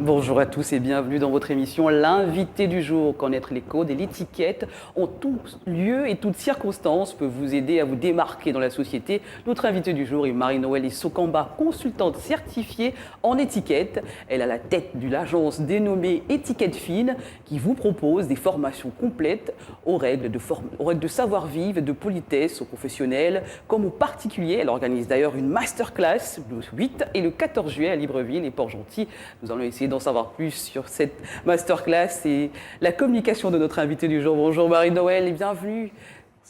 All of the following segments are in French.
Bonjour à tous et bienvenue dans votre émission L'invité du jour. Connaître les codes et l'étiquette en tout lieu et toutes circonstances peut vous aider à vous démarquer dans la société. Notre invité du jour est Marie-Noëlle Sokamba, consultante certifiée en étiquette. Elle a la tête de l'agence dénommée Étiquette Fine qui vous propose des formations complètes aux règles de savoir-vivre et de politesse aux professionnels comme aux particuliers. Elle organise d'ailleurs une masterclass le 8 et le 14 juillet à Libreville et Port-Gentil. Nous allons essayer d'en savoir plus sur cette masterclass et la communication de notre invité du jour. Bonjour Marie-Noëlle et bienvenue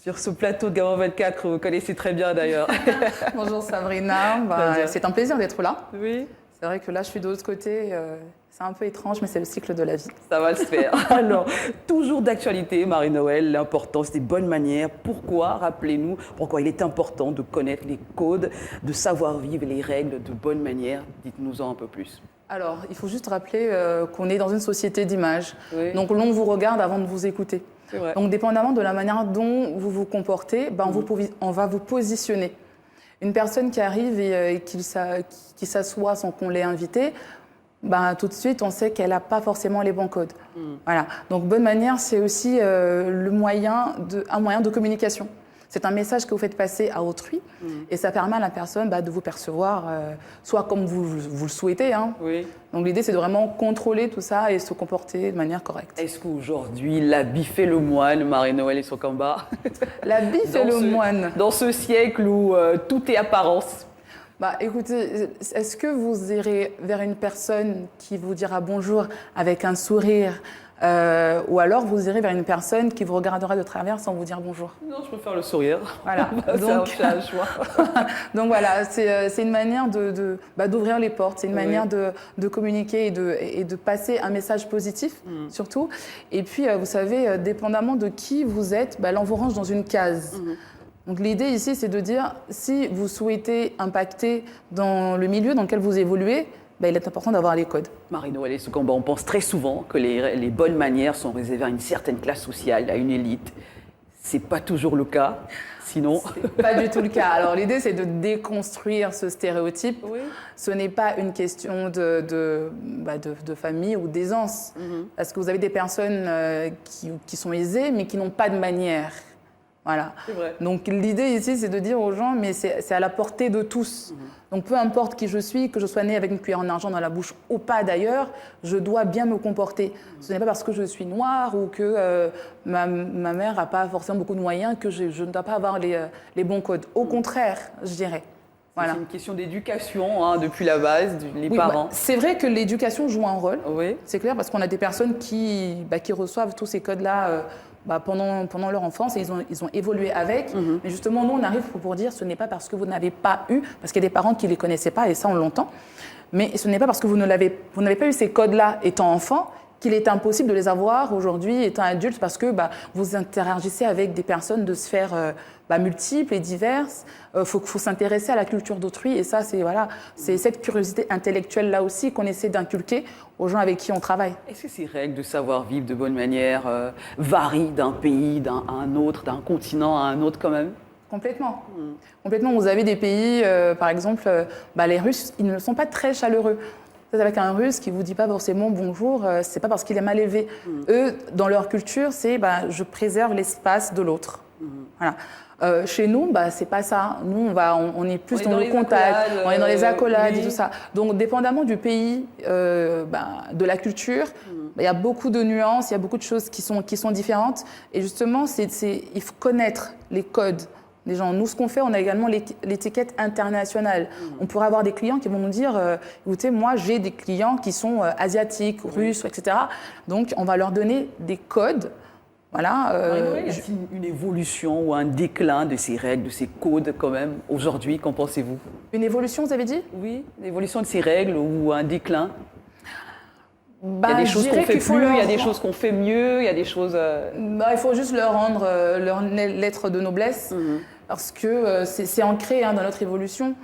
sur ce plateau de Gamin 24 que vous connaissez très bien d'ailleurs. Bonjour Sabrina, c'est un plaisir d'être là. Oui. C'est vrai que là je suis de l'autre côté, c'est un peu étrange mais c'est le cycle de la vie. Ça va se faire. Alors, toujours d'actualité Marie-Noëlle, l'importance des bonnes manières. Pourquoi, rappelez-nous, pourquoi il est important de connaître les codes, de savoir vivre les règles de bonne manière. Dites-nous-en un peu plus. Alors, il faut juste rappeler qu'on est dans une société d'image. Oui. Donc, l'on vous regarde avant de vous écouter. C'est vrai. Donc, dépendamment de la manière dont vous vous comportez, on va vous positionner. Une personne qui arrive et qui s'assoit sans qu'on l'ait invitée, tout de suite, on sait qu'elle n'a pas forcément les bons codes. Voilà. Donc, bonne manière, c'est aussi un moyen de communication. C'est un message que vous faites passer à autrui et ça permet à la personne de vous percevoir soit comme vous le souhaitez. Hein. Oui. Donc l'idée, c'est de vraiment contrôler tout ça et se comporter de manière correcte. Est-ce qu'aujourd'hui, l'habit fait le moine, Marie-Noëlle Sokamba? L'habit fait le moine. Dans ce siècle où tout est apparence. Écoutez, est-ce que vous irez vers une personne qui vous dira bonjour avec un sourire ou alors vous irez vers une personne qui vous regardera de travers sans vous dire bonjour? Non, je préfère le sourire. Voilà. C'est un choix. Donc voilà, c'est une manière d'ouvrir les portes, c'est une manière de communiquer et de passer un message positif surtout. Et puis, vous savez, dépendamment de qui vous êtes, là, on vous range dans une case. Donc l'idée ici, c'est de dire, si vous souhaitez impacter dans le milieu dans lequel vous évoluez, il est important d'avoir les codes. Marie-Noëlle Sokamba, on pense très souvent que les bonnes manières sont réservées à une certaine classe sociale, à une élite. C'est pas toujours le cas, sinon... C'est pas du tout le cas. Alors l'idée, c'est de déconstruire ce stéréotype. Oui. Ce n'est pas une question de famille ou d'aisance. Parce que vous avez des personnes qui sont aisées, mais qui n'ont pas de manières. Voilà. C'est vrai. Donc l'idée ici, c'est de dire aux gens, mais c'est à la portée de tous. Donc peu importe qui je suis, que je sois née avec une cuillère en argent dans la bouche ou pas d'ailleurs, je dois bien me comporter. Ce n'est pas parce que je suis noire ou que ma mère n'a pas forcément beaucoup de moyens que je ne dois pas avoir les bons codes. Au contraire, je dirais. Voilà. C'est une question d'éducation depuis la base, les parents. C'est vrai que l'éducation joue un rôle, oui. C'est clair, parce qu'on a des personnes qui reçoivent tous ces codes-là pendant leur enfance et ils ont évolué avec. Mais justement, nous, on arrive pour dire ce n'est pas parce que vous n'avez pas eu, parce qu'il y a des parents qui ne les connaissaient pas, et ça, on l'entend, mais ce n'est pas parce que vous n'avez pas eu ces codes-là étant enfant qu'il est impossible de les avoir aujourd'hui étant adulte, parce que vous interagissez avec des personnes de sphères multiples et diverses. Faut s'intéresser à la culture d'autrui, et ça, c'est cette curiosité intellectuelle-là aussi qu'on essaie d'inculquer aux gens avec qui on travaille. Est-ce que ces règles de savoir-vivre de bonne manière varient d'un pays à un autre, d'un continent à un autre quand même? Complètement. Complètement. Vous avez des pays, par exemple, les Russes, ils ne sont pas très chaleureux. Vous êtes avec un Russe qui ne vous dit pas forcément bonjour, c'est pas parce qu'il est mal élevé. Eux, dans leur culture, c'est je préserve l'espace de l'autre. Voilà. Chez nous, c'est pas ça. Nous, on est plus dans le contact, on est dans les accolades et tout ça. Donc, dépendamment du pays, de la culture, il y a beaucoup de nuances, il y a beaucoup de choses qui sont différentes. Et justement, il faut connaître les codes des gens. Nous, ce qu'on fait, on a également l'étiquette internationale. On pourrait avoir des clients qui vont nous dire écoutez, moi, j'ai des clients qui sont asiatiques, russes, etc. Donc, on va leur donner des codes. Voilà. Y a-t-il une évolution ou un déclin de ces règles, de ces codes quand même, aujourd'hui? Qu'en pensez-vous? Une évolution, vous avez dit? Oui, une évolution de ces règles ou un déclin? Il y a des choses je qu'on dirais fait qu'il faut plus, il y a leur- des choses qu'on fait mieux, il y a des choses... il faut juste leur rendre leur lettre de noblesse, parce que c'est ancré dans notre évolution.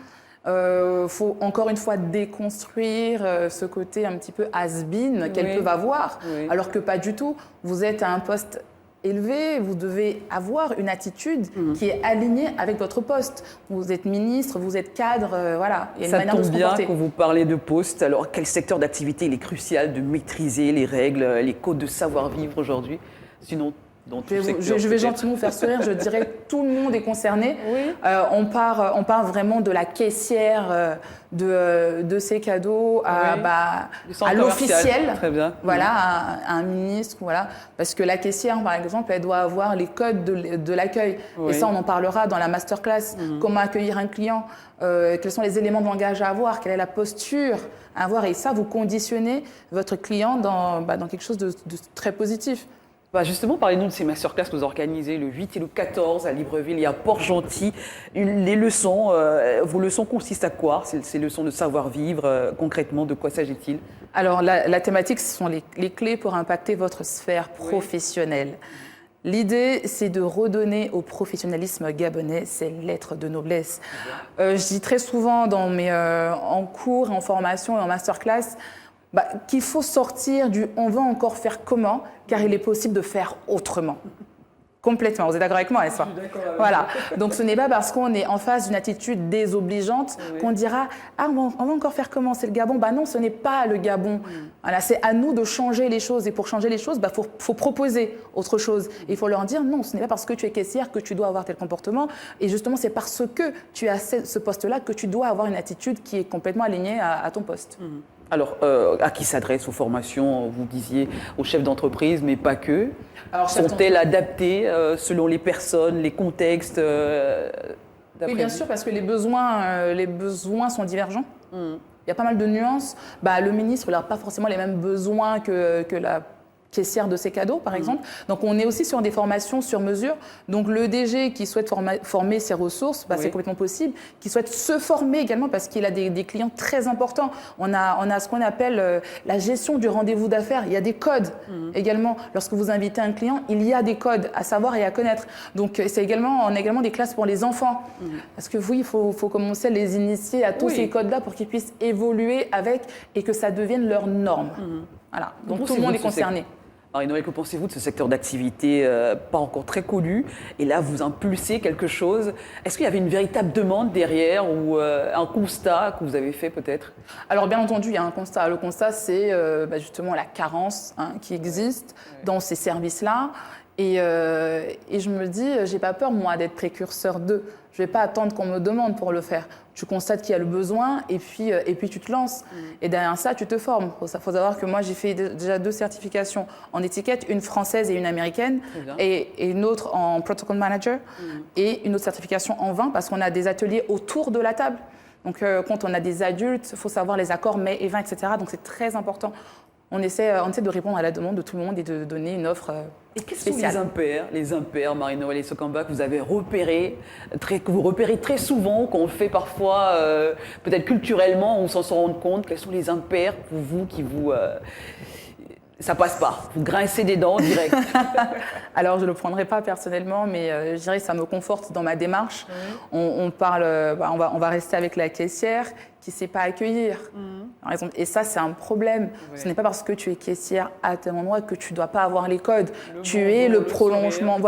Faut encore une fois déconstruire ce côté un petit peu has-been qu'elles peuvent avoir, alors que pas du tout. Vous êtes à un poste élevé, vous devez avoir une attitude qui est alignée avec votre poste. Vous êtes ministre, vous êtes cadre, voilà. Il y a une Ça manière de tombe se bien comporter. quand vous parlez de poste. Alors, quel secteur d'activité il est crucial de maîtriser les règles, les codes de savoir-vivre aujourd'hui? Sinon, dans tout secteur, Je vais peut-être. gentiment vous faire sourire, je dirais que tout le monde est concerné. Oui. On part vraiment de la caissière de ces cadeaux à, Oui. Du centre à commercial. l'officiel, Très bien. voilà, à un ministre, voilà. Parce que la caissière, par exemple, elle doit avoir les codes de l'accueil. Oui. Et ça, on en parlera dans la masterclass. Comment accueillir un client, quels sont les éléments de langage à avoir, quelle est la posture à avoir. Et ça, vous conditionnez votre client dans quelque chose de très positif. Bah justement, parlez-nous de ces masterclass que vous organisez le 8 et le 14 à Libreville et à Port-Gentil. Les leçons, vos leçons consistent à quoi? Ces leçons de savoir-vivre, concrètement, de quoi s'agit-il? Alors, la thématique, ce sont les clés pour impacter votre sphère professionnelle. L'idée, c'est de redonner au professionnalisme gabonais ses lettres de noblesse. Je dis très souvent en cours, en formation et en masterclass, qu'il faut sortir du « on va encore faire comment » car il est possible de faire autrement. Complètement. Vous êtes d'accord avec moi, n'est-ce pas? Je suis d'accord avec Voilà. Donc ce n'est pas parce qu'on est en face d'une attitude désobligeante qu'on dira « ah, on va encore faire comment? C'est le Gabon ?» Non, ce n'est pas le Gabon. Voilà, c'est à nous de changer les choses. Et pour changer les choses, faut proposer autre chose. Il faut leur dire « non, ce n'est pas parce que tu es caissière que tu dois avoir tel comportement. Et justement, c'est parce que tu as ce poste-là que tu dois avoir une attitude qui est complètement alignée à ton poste. Alors, à qui s'adressent vos formations? Vous disiez aux chefs d'entreprise, mais pas que. Alors, sont-elles adaptées selon les personnes, les contextes Oui, bien sûr, parce que les besoins sont divergents. Il y a pas mal de nuances. Le ministre n'a pas forcément les mêmes besoins que la caissière de ses cadeaux, par exemple. Donc, on est aussi sur des formations sur mesure. Donc, le DG qui souhaite former ses ressources, c'est complètement possible. Qui souhaite se former également parce qu'il a des clients très importants. On a ce qu'on appelle la gestion du rendez-vous d'affaires. Il y a des codes également. Lorsque vous invitez un client, il y a des codes à savoir et à connaître. Donc, on a également des classes pour les enfants. Parce que oui, il faut commencer à les initier à tous ces codes-là pour qu'ils puissent évoluer avec et que ça devienne leur norme. Voilà. Donc, tout le monde est concerné. Marie-Noëlle, que pensez-vous de ce secteur d'activité pas encore très connu? Et là, vous impulsez quelque chose. Est-ce qu'il y avait une véritable demande derrière ou un constat que vous avez fait peut-être? Alors bien entendu, il y a un constat. Le constat, c'est justement la carence qui existe dans ces services-là. Et je me dis, j'ai pas peur, moi, d'être précurseur d'eux. Je vais pas attendre qu'on me demande pour le faire. Tu constates qu'il y a le besoin et puis tu te lances. Et derrière ça, tu te formes. Il faut savoir que moi, j'ai fait déjà 2 certifications en étiquette, une française et une américaine, et une autre en protocol manager, et une autre certification en vin, parce qu'on a des ateliers autour de la table. Donc, quand on a des adultes, il faut savoir les accords mets et vins, etc. Donc, c'est très important. On essaie de répondre à la demande de tout le monde et de donner une offre Et quels spéciale. sont les impairs, Marie-Noëlle et Sokamba, que vous avez repérés, que vous repérez très souvent, qu'on fait parfois, peut-être culturellement, on s'en rend compte? Quels sont les impairs pour vous qui vous... ça passe pas, vous grincez des dents direct. Alors, je ne le prendrai pas personnellement, mais je dirais que ça me conforte dans ma démarche. On parle, on va rester avec la caissière qui ne sait pas accueillir, par exemple. Et ça, c'est un problème. Ce n'est pas parce que tu es caissière à tel endroit que tu ne dois pas avoir les codes. Tu es le prolongement,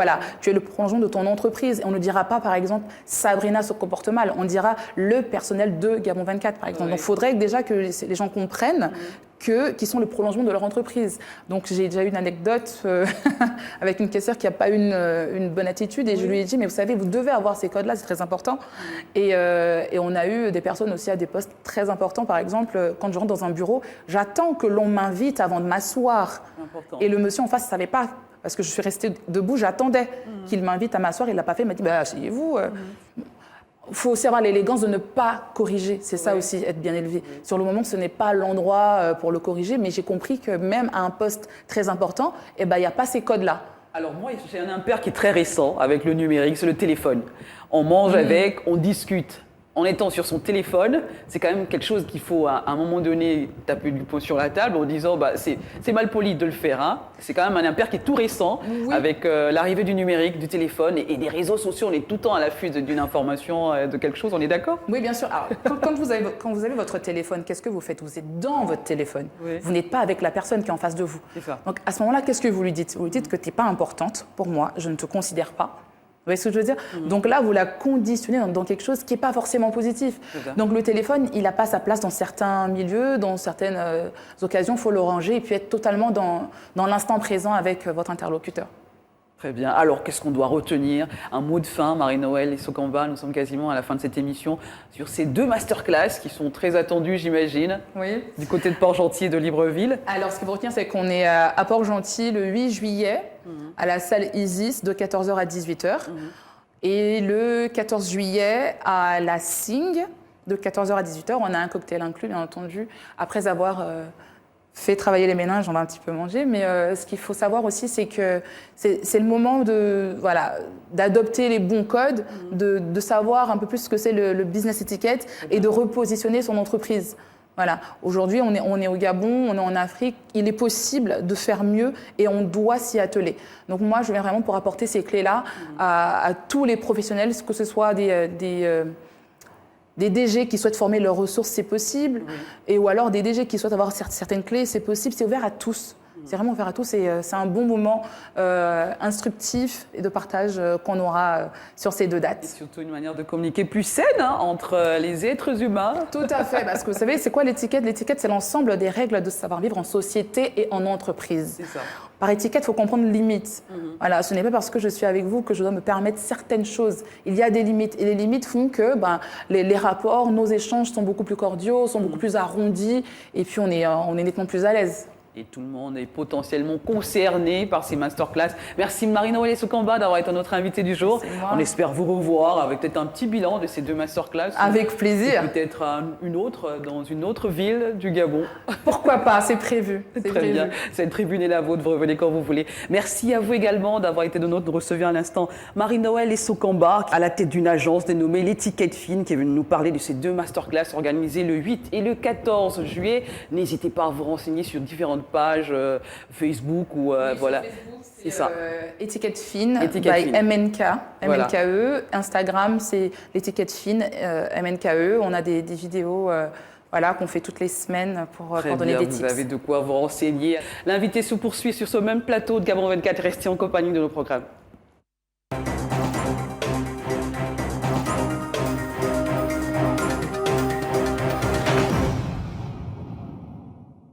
tu es le prolongement de ton entreprise. Et on ne dira pas, par exemple, Sabrina se comporte mal. On dira le personnel de Gabon 24, par exemple. Donc, il faudrait déjà que les gens comprennent qui sont le prolongement de leur entreprise. Donc, j'ai déjà eu une anecdote avec une caissière qui n'a pas eu une bonne attitude et je lui ai dit, mais vous savez, vous devez avoir ces codes-là, c'est très important. Et on a eu des personnes aussi à des postes très importants. Par exemple, quand je rentre dans un bureau, j'attends que l'on m'invite avant de m'asseoir. Et le monsieur en face ne savait pas. Parce que je suis restée debout, j'attendais qu'il m'invite à m'asseoir. Il ne l'a pas fait, il m'a dit, asseyez-vous. Il faut aussi avoir l'élégance de ne pas corriger. C'est ça aussi, être bien élevé. Sur le moment, ce n'est pas l'endroit pour le corriger, mais j'ai compris que même à un poste très important, il n'y a pas ces codes-là. Alors moi, j'ai un impair qui est très récent avec le numérique, c'est le téléphone. On mange avec, on discute. en étant sur son téléphone, c'est quand même quelque chose qu'il faut à un moment donné taper du poing sur la table en disant bah, c'est mal poli de le faire. Hein. C'est quand même un impair qui est tout récent avec l'arrivée du numérique, du téléphone et des réseaux sociaux. On est tout le temps à l'affût d'une information, de quelque chose, on est d'accord? Oui, bien sûr. Alors, quand vous avez votre téléphone, qu'est-ce que vous faites? Vous êtes dans votre téléphone. Oui. Vous n'êtes pas avec la personne qui est en face de vous. C'est ça. Donc à ce moment-là, qu'est-ce que vous lui dites? Vous lui dites que tu n'es pas importante pour moi, je ne te considère pas. Vous voyez ce que je veux dire? Donc là, vous la conditionnez dans quelque chose qui n'est pas forcément positif. Donc le téléphone, il n'a pas sa place dans certains milieux, dans certaines occasions, il faut le ranger et puis être totalement dans l'instant présent avec votre interlocuteur. Très bien. Alors, qu'est-ce qu'on doit retenir? Un mot de fin, Marie-Noëlle et Sokamba, nous sommes quasiment à la fin de cette émission, sur ces 2 masterclass qui sont très attendus, j'imagine, Oui. du côté de Port-Gentil et de Libreville. Alors, ce qu'il faut retenir, c'est qu'on est à Port-Gentil le 8 juillet, à la salle Isis, de 14h à 18h. Et le 14 juillet, à la SING, de 14h à 18h. On a un cocktail inclus, bien entendu, après avoir fait travailler les méninges, on va un petit peu manger. Mais ce qu'il faut savoir aussi, c'est que c'est le moment d'adopter les bons codes, de savoir un peu plus ce que c'est le business etiquette et de repositionner son entreprise. Voilà. Aujourd'hui, on est au Gabon, on est en Afrique. Il est possible de faire mieux et on doit s'y atteler. Donc moi, je viens vraiment pour apporter ces clés-là à tous les professionnels, que ce soit des DG qui souhaitent former leurs ressources, c'est possible, et ou alors des DG qui souhaitent avoir certaines clés, c'est possible, c'est ouvert à tous. C'est vraiment ouvert à tous et c'est un bon moment instructif et de partage qu'on aura sur ces 2 dates. Et surtout une manière de communiquer plus saine entre les êtres humains. Tout à fait, parce que vous savez, c'est quoi l'étiquette? L'étiquette, c'est l'ensemble des règles de savoir-vivre en société et en entreprise. C'est ça. Par étiquette, il faut comprendre les limites. Voilà, ce n'est pas parce que je suis avec vous que je dois me permettre certaines choses. Il y a des limites. Et les limites font que les rapports, nos échanges sont beaucoup plus cordiaux, sont beaucoup plus arrondis. Et puis, on est nettement plus à l'aise. Et tout le monde est potentiellement concerné par ces masterclass. Merci Marie-Noëlle Sokamba d'avoir été notre invitée du jour. On espère vous revoir avec peut-être un petit bilan de ces 2 masterclass. Avec plaisir. Peut-être une autre dans une autre ville du Gabon. Pourquoi pas, c'est prévu. Très bien. Cette tribune est la vôtre, vous revenez quand vous voulez. Merci à vous également d'avoir été de notre. Nous recevions à l'instant Marie-Noëlle Sokamba, à la tête d'une agence dénommée L'Étiquette Fine, qui est venue nous parler de ces 2 masterclass organisées le 8 et le 14 juillet. N'hésitez pas à vous renseigner sur différentes pages Facebook ou voilà. C'est ça. Étiquette Fine, Étiquette by Fine. MNK, Voilà. MNKE. Instagram, c'est l'Étiquette Fine, MNKE. On a des vidéos qu'on fait toutes les semaines pour donner des tips. Vous avez de quoi vous renseigner. L'invité se poursuit sur ce même plateau de Gabon 24. Restez en compagnie de nos programmes.